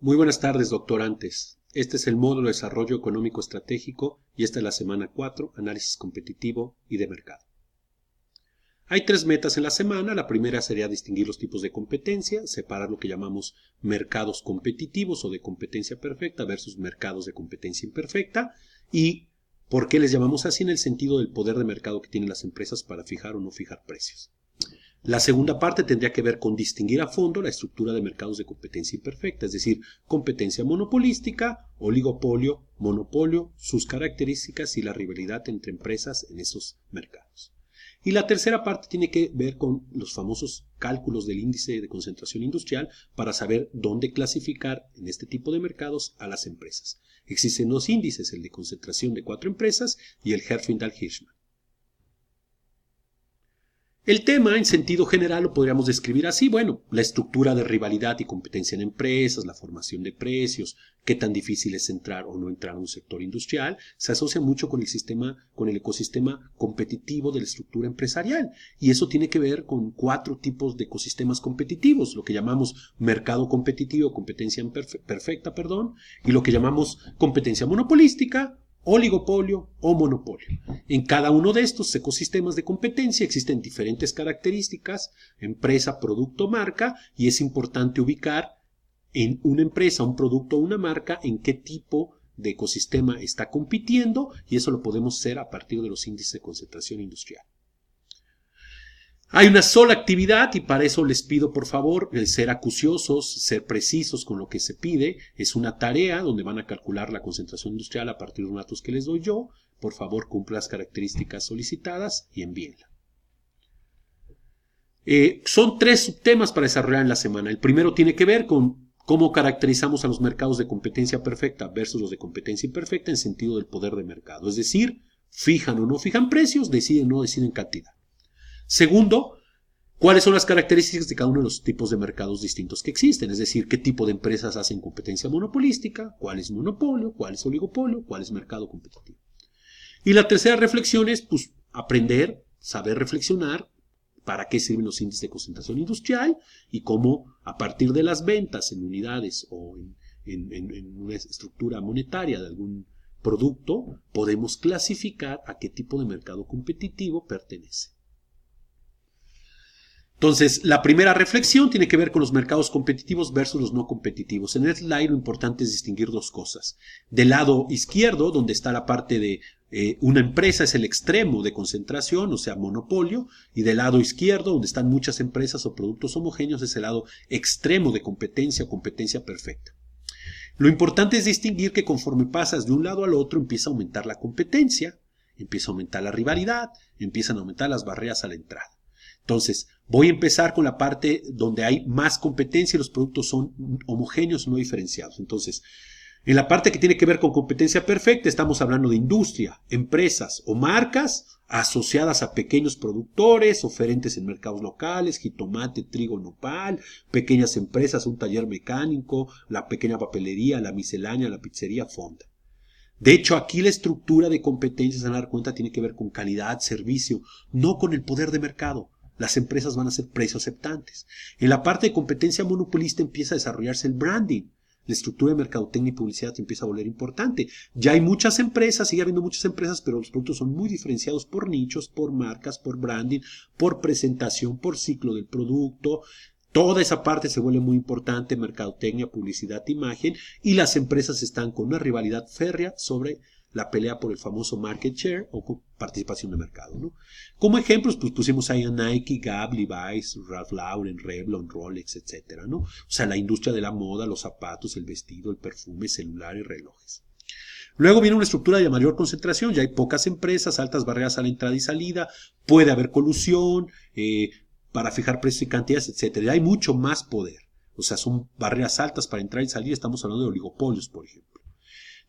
Muy buenas tardes, doctorantes. Este es el módulo de Desarrollo Económico Estratégico y esta es la semana 4, Análisis Competitivo y de Mercado. Hay 3 metas en la semana. La primera sería distinguir los tipos de competencia, separar lo que llamamos mercados competitivos o de competencia perfecta versus mercados de competencia imperfecta y por qué les llamamos así en el sentido del poder de mercado que tienen las empresas para fijar o no fijar precios. La segunda parte tendría que ver con distinguir a fondo la estructura de mercados de competencia imperfecta, es decir, competencia monopolística, oligopolio, monopolio, sus características y la rivalidad entre empresas en esos mercados. Y la tercera parte tiene que ver con los famosos cálculos del índice de concentración industrial para saber dónde clasificar en este tipo de mercados a las empresas. Existen 2 índices, el de concentración de 4 empresas y el Herfindahl-Hirschman. El tema, en sentido general, lo podríamos describir así, bueno, la estructura de rivalidad y competencia en empresas, la formación de precios, qué tan difícil es entrar o no entrar a un sector industrial, se asocia mucho con el ecosistema competitivo de la estructura empresarial. Y eso tiene que ver con 4 tipos de ecosistemas competitivos, lo que llamamos mercado competitivo, competencia perfecta, y lo que llamamos competencia monopolística, oligopolio o monopolio. En cada uno de estos ecosistemas de competencia existen diferentes características, empresa, producto, marca, y es importante ubicar en una empresa, un producto o una marca en qué tipo de ecosistema está compitiendo, y eso lo podemos hacer a partir de los índices de concentración industrial. Hay una sola actividad y para eso les pido por favor el ser acuciosos, ser precisos con lo que se pide. Es una tarea donde van a calcular la concentración industrial a partir de los datos que les doy yo. Por favor, cumpla las características solicitadas y envíenla. Son 3 subtemas para desarrollar en la semana. El primero tiene que ver con cómo caracterizamos a los mercados de competencia perfecta versus los de competencia imperfecta en sentido del poder de mercado. Es decir, fijan o no fijan precios, deciden o no deciden cantidad. Segundo, ¿cuáles son las características de cada uno de los tipos de mercados distintos que existen? Es decir, ¿qué tipo de empresas hacen competencia monopolística? ¿Cuál es monopolio? ¿Cuál es oligopolio? ¿Cuál es mercado competitivo? Y la tercera reflexión es, pues, aprender, saber reflexionar para qué sirven los índices de concentración industrial y cómo a partir de las ventas en unidades o en una estructura monetaria de algún producto podemos clasificar a qué tipo de mercado competitivo pertenece. Entonces, la primera reflexión tiene que ver con los mercados competitivos versus los no competitivos. En el slide lo importante es distinguir 2 cosas. Del lado izquierdo, donde está la parte de una empresa, es el extremo de concentración, o sea, monopolio, y del lado izquierdo, donde están muchas empresas o productos homogéneos, es el lado extremo de competencia o competencia perfecta. Lo importante es distinguir que conforme pasas de un lado al otro, empieza a aumentar la competencia, empieza a aumentar la rivalidad, empiezan a aumentar las barreras a la entrada. Entonces, voy a empezar con la parte donde hay más competencia y los productos son homogéneos, no diferenciados. Entonces, en la parte que tiene que ver con competencia perfecta, estamos hablando de industria, empresas o marcas asociadas a pequeños productores, oferentes en mercados locales, jitomate, trigo, nopal, pequeñas empresas, un taller mecánico, la pequeña papelería, la miscelánea, la pizzería, fonda. De hecho, aquí la estructura de competencia, se van a dar cuenta, tiene que ver con calidad, servicio, no con el poder de mercado. Las empresas van a ser precio aceptantes. En la parte de competencia monopolista empieza a desarrollarse el branding. La estructura de mercadotecnia y publicidad empieza a volver importante. Ya hay muchas empresas, sigue habiendo muchas empresas, pero los productos son muy diferenciados por nichos, por marcas, por branding, por presentación, por ciclo del producto. Toda esa parte se vuelve muy importante, mercadotecnia, publicidad, imagen, y las empresas están con una rivalidad férrea sobre la pelea por el famoso market share o participación de mercado, ¿no? Como ejemplos, pues pusimos ahí a Nike, Gap, Levi's, Ralph Lauren, Revlon, Rolex, etcétera, ¿no? O sea, la industria de la moda, los zapatos, el vestido, el perfume, celular y relojes. Luego viene una estructura de mayor concentración, ya hay pocas empresas, altas barreras a la entrada y salida, puede haber colusión para fijar precios y cantidades, etcétera. Ya hay mucho más poder, o sea, son barreras altas para entrar y salir, estamos hablando de oligopolios, por ejemplo.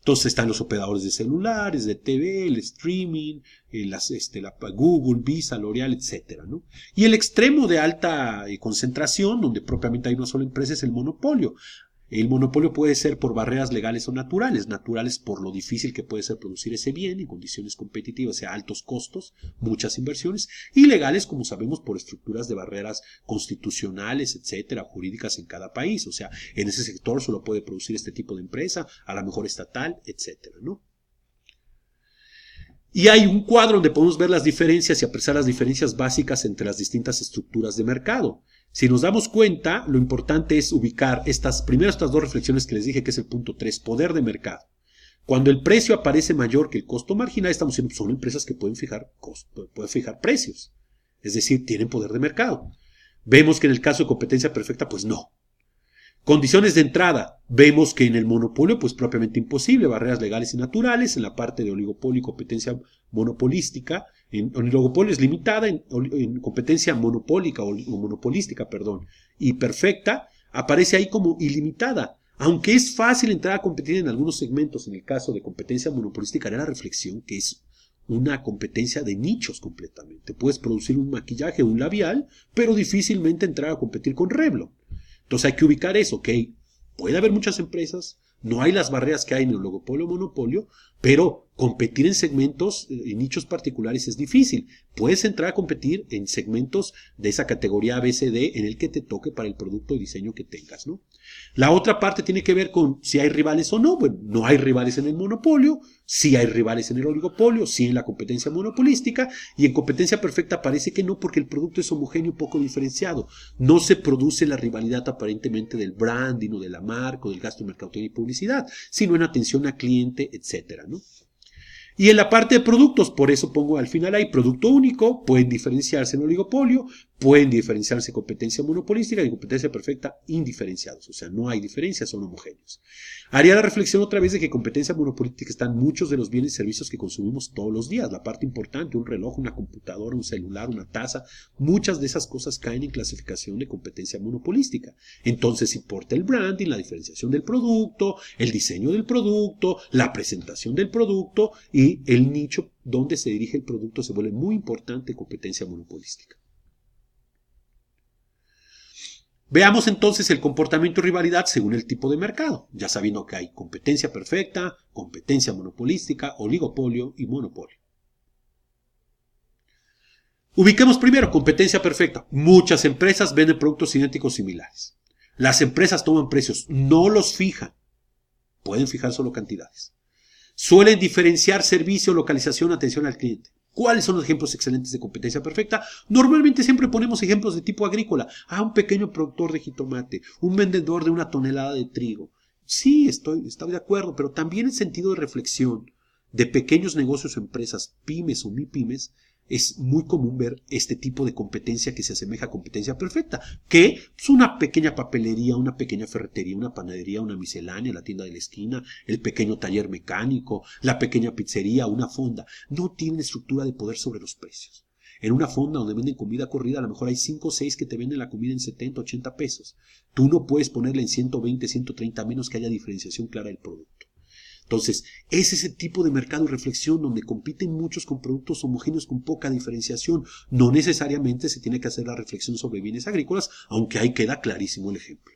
Entonces están los operadores de celulares, de TV, el streaming, la Google, Visa, L'Oreal, etcétera, ¿no? Y el extremo de alta concentración, donde propiamente hay una sola empresa, es el monopolio. El monopolio puede ser por barreras legales o naturales. Naturales por lo difícil que puede ser producir ese bien en condiciones competitivas, o sea, altos costos, muchas inversiones. Y legales, como sabemos, por estructuras de barreras constitucionales, etcétera, jurídicas en cada país. O sea, en ese sector solo puede producir este tipo de empresa, a lo mejor estatal, etcétera, ¿no? Y hay un cuadro donde podemos ver las diferencias y apreciar las diferencias básicas entre las distintas estructuras de mercado. Si nos damos cuenta, lo importante es ubicar estas dos reflexiones que les dije, que es el punto 3, poder de mercado. Cuando el precio aparece mayor que el costo marginal, estamos diciendo que son empresas que pueden fijar precios. Es decir, tienen poder de mercado. Vemos que en el caso de competencia perfecta, pues no. Condiciones de entrada. Vemos que en el monopolio, pues propiamente imposible, barreras legales y naturales. En la parte de oligopolio y competencia monopolística, en oligopolio es limitada, en competencia monopólica o monopolística, perdón, y perfecta, aparece ahí como ilimitada. Aunque es fácil entrar a competir en algunos segmentos, en el caso de competencia monopolística, hará la reflexión que es una competencia de nichos completamente. Puedes producir un maquillaje, un labial, pero difícilmente entrar a competir con Revlon. Entonces hay que ubicar eso, ¿ok? Puede haber muchas empresas, no hay las barreras que hay en el oligopolio o monopolio, pero competir en segmentos, en nichos particulares es difícil. Puedes entrar a competir en segmentos de esa categoría ABCD en el que te toque para el producto o diseño que tengas, ¿no? La otra parte tiene que ver con si hay rivales o no. Bueno, no hay rivales en el monopolio, sí hay rivales en el oligopolio, sí en la competencia monopolística, y en competencia perfecta parece que no, porque el producto es homogéneo, poco diferenciado. No se produce la rivalidad aparentemente del branding o de la marca o del gasto en mercadotecnia y publicidad, sino en atención al cliente, etcétera, ¿no? Y en la parte de productos, por eso pongo al final ahí producto único, pueden diferenciarse en oligopolio, pueden diferenciarse en competencia monopolística y en competencia perfecta indiferenciados. O sea, no hay diferencias, son homogéneos. Haría la reflexión otra vez de que en competencia monopolística están muchos de los bienes y servicios que consumimos todos los días. La parte importante, un reloj, una computadora, un celular, una taza, muchas de esas cosas caen en clasificación de competencia monopolística. Entonces importa el branding, la diferenciación del producto, el diseño del producto, la presentación del producto y el nicho donde se dirige el producto se vuelve muy importante en competencia monopolística. Veamos entonces el comportamiento y rivalidad según el tipo de mercado, ya sabiendo que hay competencia perfecta, competencia monopolística, oligopolio y monopolio. Ubiquemos primero competencia perfecta. Muchas empresas venden productos idénticos similares. Las empresas toman precios, no los fijan. Pueden fijar solo cantidades. Suelen diferenciar servicio, localización, atención al cliente. ¿Cuáles son los ejemplos excelentes de competencia perfecta? Normalmente siempre ponemos ejemplos de tipo agrícola. Un pequeño productor de jitomate, un vendedor de 1 tonelada de trigo. Sí, estoy de acuerdo, pero también en sentido de reflexión de pequeños negocios o empresas, pymes o mipymes, es muy común ver este tipo de competencia que se asemeja a competencia perfecta, que es una pequeña papelería, una pequeña ferretería, una panadería, una miscelánea, la tienda de la esquina, el pequeño taller mecánico, la pequeña pizzería, una fonda, no tienen estructura de poder sobre los precios. En una fonda donde venden comida corrida, a lo mejor hay 5 o 6 que te venden la comida en 70, 80 pesos. Tú no puedes ponerle en 120, 130 a menos que haya diferenciación clara del producto. Entonces, es ese tipo de mercado y reflexión donde compiten muchos con productos homogéneos con poca diferenciación. No necesariamente se tiene que hacer la reflexión sobre bienes agrícolas, aunque ahí queda clarísimo el ejemplo.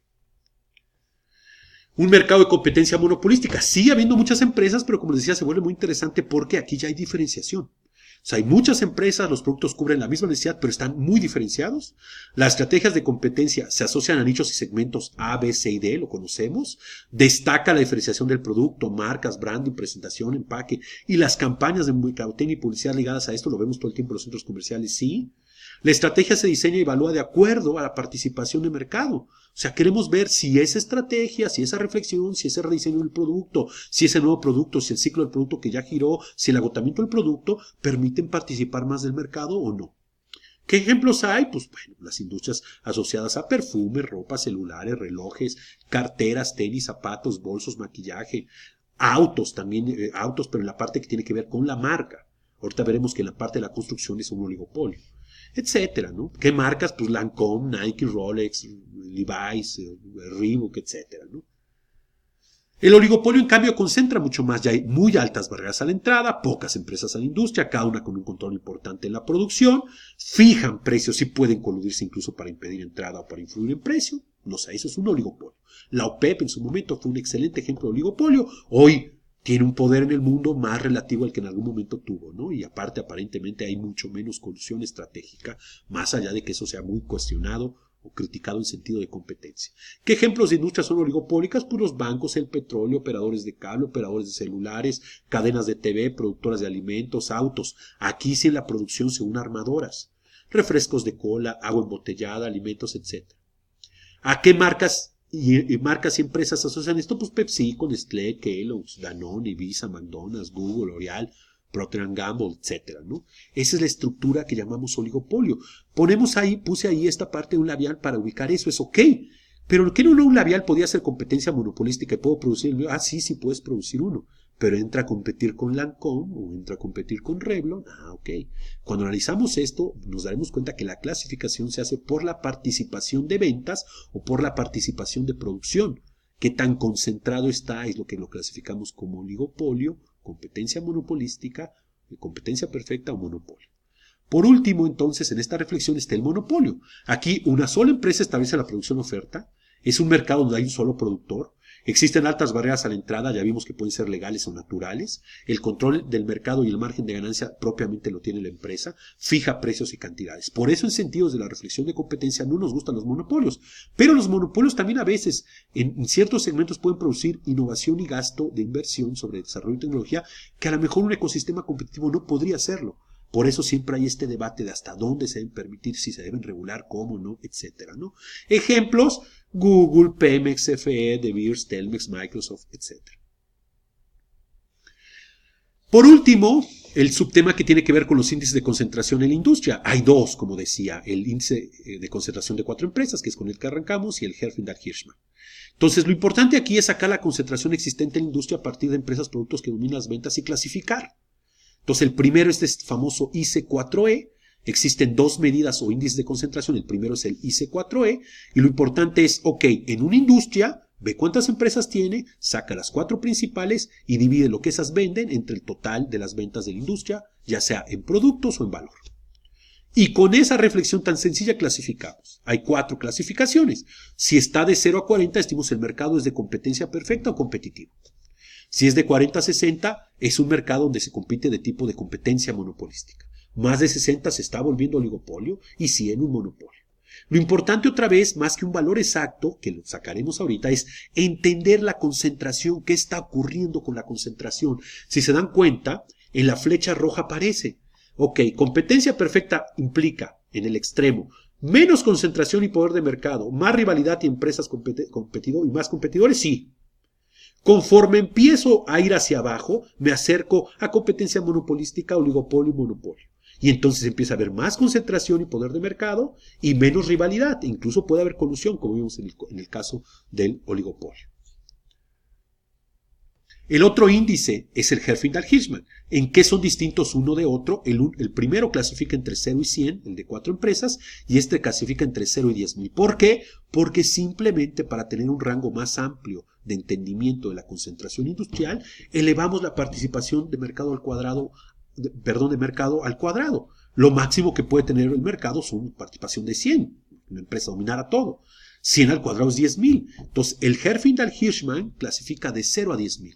Un mercado de competencia monopolística. Sigue habiendo muchas empresas, pero como les decía, se vuelve muy interesante porque aquí ya hay diferenciación. O sea, hay muchas empresas, los productos cubren la misma necesidad, pero están muy diferenciados. Las estrategias de competencia se asocian a nichos y segmentos A, B, C y D, lo conocemos. Destaca la diferenciación del producto, marcas, branding, presentación, empaque. Y las campañas de mercadotecnia y publicidad ligadas a esto, lo vemos todo el tiempo en los centros comerciales, sí. La estrategia se diseña y evalúa de acuerdo a la participación de mercado. O sea, queremos ver si esa estrategia, si esa reflexión, si ese rediseño del producto, si ese nuevo producto, si el ciclo del producto que ya giró, si el agotamiento del producto permiten participar más del mercado o no. ¿Qué ejemplos hay? Pues bueno, las industrias asociadas a perfumes, ropa, celulares, relojes, carteras, tenis, zapatos, bolsos, maquillaje, autos también, autos, pero en la parte que tiene que ver con la marca. Ahorita veremos que en la parte de la construcción es un oligopolio, etcétera, ¿no? ¿Qué marcas? Pues Lancôme, Nike, Rolex, Levi's, Reebok, etcétera, ¿no? El oligopolio, en cambio, concentra mucho más. Ya hay muy altas barreras a la entrada, pocas empresas a la industria, cada una con un control importante en la producción, fijan precios y pueden coludirse incluso para impedir entrada o para influir en precio. No sé, eso es un oligopolio. La OPEP en su momento fue un excelente ejemplo de oligopolio. Hoy tiene un poder en el mundo más relativo al que en algún momento tuvo, ¿no? Y aparte, aparentemente hay mucho menos colusión estratégica, más allá de que eso sea muy cuestionado o criticado en sentido de competencia. ¿Qué ejemplos de industrias son oligopólicas? Pues los bancos, el petróleo, operadores de cable, operadores de celulares, cadenas de TV, productoras de alimentos, autos. Aquí sí en la producción se unen armadoras, refrescos de cola, agua embotellada, alimentos, etc. ¿A qué marcas marcas y empresas asocian esto? Pues PepsiCo, Nestlé, Kellogg's, Danone, Ibiza, McDonald's, Google, L'Oreal, Procter & Gamble, etcétera, ¿no? Esa es la estructura que llamamos oligopolio. Puse ahí esta parte de un labial para ubicar eso, es ok. Pero ¿qué no un labial podía ser competencia monopolística y puedo producir? Sí puedes producir uno. Pero entra a competir con Lancôme o entra a competir con Revlon. Ok. Cuando analizamos esto, nos daremos cuenta que la clasificación se hace por la participación de ventas o por la participación de producción. ¿Qué tan concentrado está? Es lo que lo clasificamos como oligopolio, competencia monopolística, competencia perfecta o monopolio. Por último, entonces, en esta reflexión está el monopolio. Aquí una sola empresa establece la producción oferta. Es un mercado donde hay un solo productor. Existen altas barreras a la entrada, ya vimos que pueden ser legales o naturales. El control del mercado y el margen de ganancia propiamente lo tiene la empresa. Fija precios y cantidades. Por eso, en sentidos de la reflexión de competencia, no nos gustan los monopolios. Pero los monopolios también a veces, en ciertos segmentos, pueden producir innovación y gasto de inversión sobre desarrollo y tecnología que a lo mejor un ecosistema competitivo no podría hacerlo. Por eso siempre hay este debate de hasta dónde se deben permitir, si se deben regular, cómo no, etcétera, ¿no? Ejemplos: Google, Pemex, CFE, De Beers, Telmex, Microsoft, etcétera. Por último, el subtema que tiene que ver con los índices de concentración en la industria. Hay dos, como decía, el índice de concentración de 4 empresas, que es con el que arrancamos, y el Herfindahl-Hirschman. Entonces, lo importante aquí es sacar la concentración existente en la industria a partir de empresas, productos que dominan las ventas y clasificar. Entonces, el primero es este famoso IC4E. Existen dos medidas o índices de concentración. El primero es el IC4E. Y lo importante es, ok, en una industria, ve cuántas empresas tiene, saca las 4 principales y divide lo que esas venden entre el total de las ventas de la industria, ya sea en productos o en valor. Y con esa reflexión tan sencilla clasificamos. Hay 4 clasificaciones. Si está de 0 a 40, decimos el mercado es de competencia perfecta o competitivo. Si es de 40 a 60, es un mercado donde se compite de tipo de competencia monopolística. Más de 60 se está volviendo oligopolio y 100 un monopolio. Lo importante otra vez, más que un valor exacto, que lo sacaremos ahorita, es entender la concentración, qué está ocurriendo con la concentración. Si se dan cuenta, en la flecha roja aparece. Ok, competencia perfecta implica, en el extremo, menos concentración y poder de mercado, más rivalidad y empresas y más competidores, sí. Conforme empiezo a ir hacia abajo, me acerco a competencia monopolística, oligopolio y monopolio. Y entonces empieza a haber más concentración y poder de mercado y menos rivalidad. Incluso puede haber colusión, como vimos en el caso del oligopolio. El otro índice es el Herfindahl-Hirschman. ¿En qué son distintos uno de otro? El primero clasifica entre 0 y 100, el de 4 empresas, y este clasifica entre 0 y 10,000. ¿Por qué? Porque simplemente para tener un rango más amplio de entendimiento de la concentración industrial, elevamos la participación de mercado al cuadrado, de mercado al cuadrado. Lo máximo que puede tener el mercado es una participación de 100, una empresa dominara todo. 100 al cuadrado es 10,000. Entonces, el Herfindahl-Hirschman clasifica de 0 a 10,000.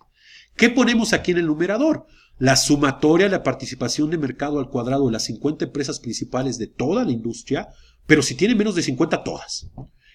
¿Qué ponemos aquí en el numerador? La sumatoria de la participación de mercado al cuadrado de las 50 empresas principales de toda la industria, pero si tiene menos de 50, todas.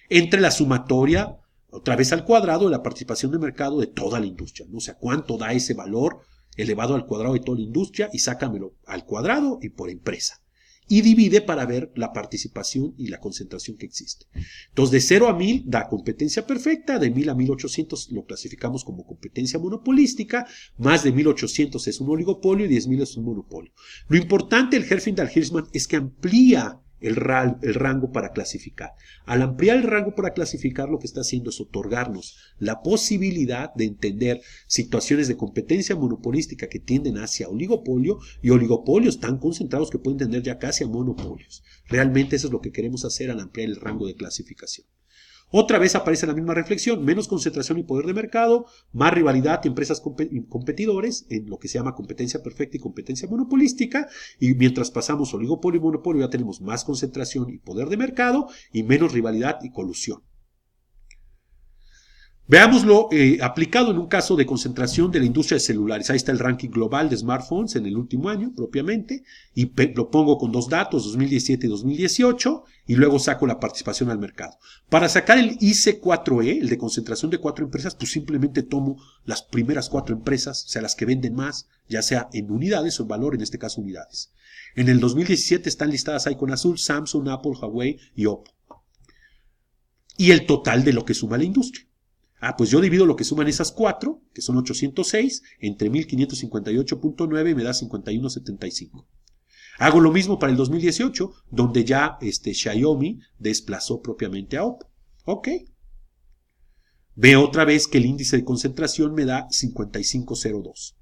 Entre la sumatoria, otra vez al cuadrado, de la participación de mercado de toda la industria, ¿no? O sea, ¿cuánto da ese valor elevado al cuadrado de toda la industria? Y sácamelo al cuadrado y por empresa. Y divide para ver la participación y la concentración que existe. Entonces, de 0 a 1000 da competencia perfecta, de 1000 a 1800 lo clasificamos como competencia monopolística, más de 1800 es un oligopolio y 10,000 es un monopolio. Lo importante del Herfindahl-Hirschman es que amplía el rango para clasificar. Al ampliar el rango para clasificar, lo que está haciendo es otorgarnos la posibilidad de entender situaciones de competencia monopolística que tienden hacia oligopolio y oligopolios tan concentrados que pueden tender ya casi a monopolios. Realmente eso es lo que queremos hacer al ampliar el rango de clasificación. Otra vez aparece la misma reflexión: menos concentración y poder de mercado, más rivalidad y empresas competidores, en lo que se llama competencia perfecta y competencia monopolística, y mientras pasamos oligopolio y monopolio ya tenemos más concentración y poder de mercado y menos rivalidad y colusión. Veámoslo aplicado en un caso de concentración de la industria de celulares. Ahí está el ranking global de smartphones en el último año propiamente y lo pongo con dos datos, 2017 y 2018, y luego saco la participación al mercado. Para sacar el IC4E, el de concentración de 4 empresas, pues simplemente tomo las primeras 4 empresas, o sea, las que venden más, ya sea en unidades o en valor, en este caso unidades. En el 2017 están listadas ahí con azul Samsung, Apple, Huawei y Oppo. Y el total de lo que suma la industria. Pues yo divido lo que suman esas 4, que son 806, entre 1558.9 y me da 51.75. Hago lo mismo para el 2018, donde ya Xiaomi desplazó propiamente a Oppo. Ok. Veo otra vez que el índice de concentración me da 55.02.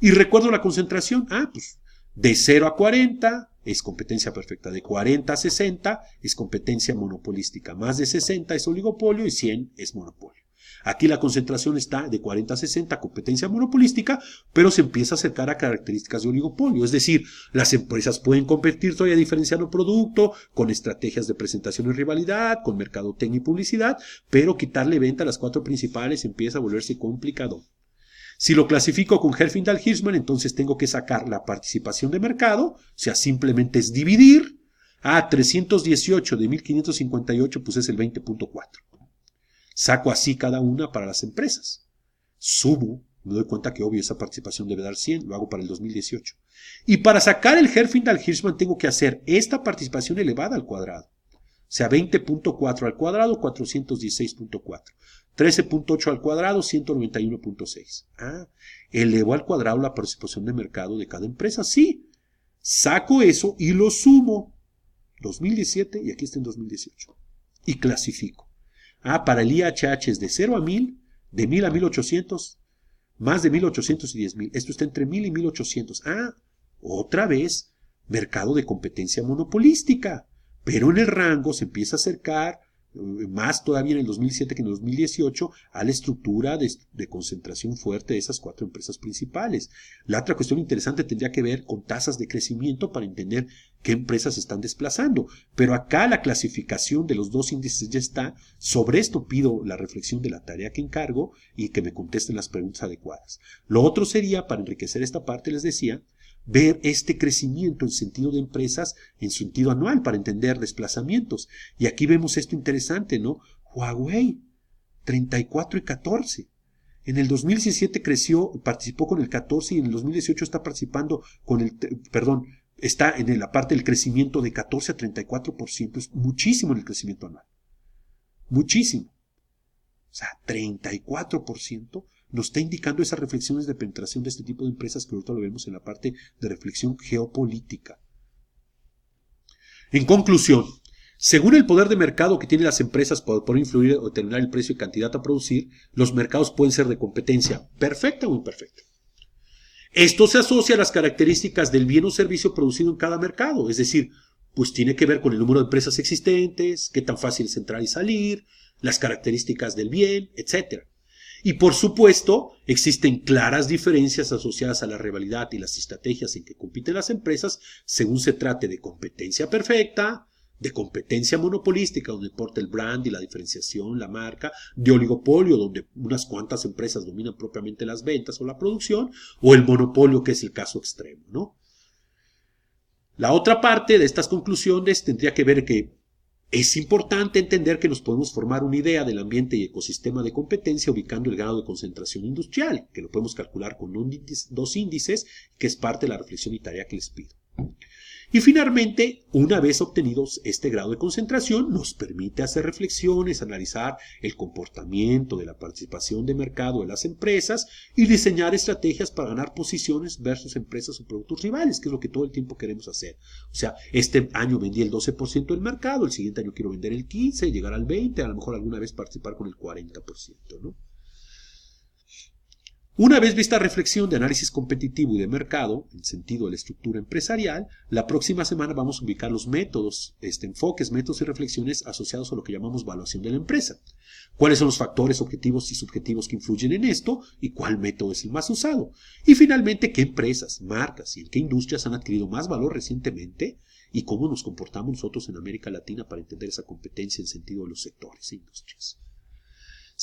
Y recuerdo la concentración. Pues de 0 a 40 es competencia perfecta. De 40 a 60 es competencia monopolística. Más de 60 es oligopolio y 100 es monopolio. Aquí la concentración está de 40 a 60, competencia monopolística, pero se empieza a acercar a características de oligopolio. Es decir, las empresas pueden competir todavía diferenciando producto, con estrategias de presentación y rivalidad, con mercadotecnia y publicidad, pero quitarle venta a las 4 principales empieza a volverse complicado. Si lo clasifico con Herfindahl-Hirschman, entonces tengo que sacar la participación de mercado, o sea, simplemente es dividir. 318 de 1558, pues es el 20.4. Saco así cada una para las empresas. Sumo, me doy cuenta que obvio esa participación debe dar 100, lo hago para el 2018. Y para sacar el Herfindahl-Hirschman tengo que hacer esta participación elevada al cuadrado. O sea, 20.4 al cuadrado, 416.4. 13.8 al cuadrado, 191.6. Elevo al cuadrado la participación de mercado de cada empresa. Sí, saco eso y lo sumo. 2017 y aquí está en 2018. Y clasifico. Para el IHH es de 0 a 1000, de 1000 a 1800, más de 1800 y 10,000. Esto está entre 1000 y 1800. Otra vez, mercado de competencia monopolística. Pero en el rango se empieza a acercar, más todavía en el 2007 que en el 2018, a la estructura de concentración fuerte de esas 4 empresas principales. La otra cuestión interesante tendría que ver con tasas de crecimiento para entender qué empresas están desplazando. Pero acá la clasificación de los 2 índices ya está. Sobre esto pido la reflexión de la tarea que encargo y que me contesten las preguntas adecuadas. Lo otro sería, para enriquecer esta parte, les decía, ver este crecimiento en sentido de empresas, en sentido anual, para entender desplazamientos. Y aquí vemos esto interesante, ¿no? Huawei, 34 y 14. En el 2017 creció, participó con el 14 y en el 2018 está participando con el, está en la parte del crecimiento de 14 a 34%. Es muchísimo en el crecimiento anual. Muchísimo. O sea, 34%. Nos está indicando esas reflexiones de penetración de este tipo de empresas que ahorita lo vemos en la parte de reflexión geopolítica. En conclusión, según el poder de mercado que tienen las empresas para poder influir o determinar el precio y cantidad a producir, los mercados pueden ser de competencia perfecta o imperfecta. Esto se asocia a las características del bien o servicio producido en cada mercado, es decir, pues tiene que ver con el número de empresas existentes, qué tan fácil es entrar y salir, las características del bien, etc. Y por supuesto, existen claras diferencias asociadas a la rivalidad y las estrategias en que compiten las empresas según se trate de competencia perfecta, de competencia monopolística, donde importa el brand y la diferenciación, la marca, de oligopolio, donde unas cuantas empresas dominan propiamente las ventas o la producción, o el monopolio, que es el caso extremo, ¿no? La otra parte de estas conclusiones tendría que ver que es importante entender que nos podemos formar una idea del ambiente y ecosistema de competencia ubicando el grado de concentración industrial, que lo podemos calcular con 2 índices, que es parte de la reflexión y tarea que les pido. Y finalmente, una vez obtenidos este grado de concentración, nos permite hacer reflexiones, analizar el comportamiento de la participación de mercado de las empresas y diseñar estrategias para ganar posiciones versus empresas o productos rivales, que es lo que todo el tiempo queremos hacer. O sea, este año vendí el 12% del mercado, el siguiente año quiero vender el 15%, llegar al 20%, a lo mejor alguna vez participar con el 40%, ¿no? Una vez vista reflexión de análisis competitivo y de mercado, en sentido de la estructura empresarial, la próxima semana vamos a ubicar los métodos, enfoques, métodos y reflexiones asociados a lo que llamamos evaluación de la empresa. ¿Cuáles son los factores objetivos y subjetivos que influyen en esto? ¿Y cuál método es el más usado? Y finalmente, ¿qué empresas, marcas y en qué industrias han adquirido más valor recientemente? ¿Y cómo nos comportamos nosotros en América Latina para entender esa competencia en sentido de los sectores e industrias?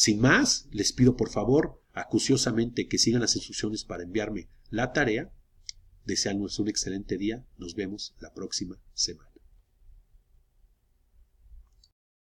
Sin más, les pido por favor, acuciosamente, que sigan las instrucciones para enviarme la tarea. Deseamos un excelente día. Nos vemos la próxima semana.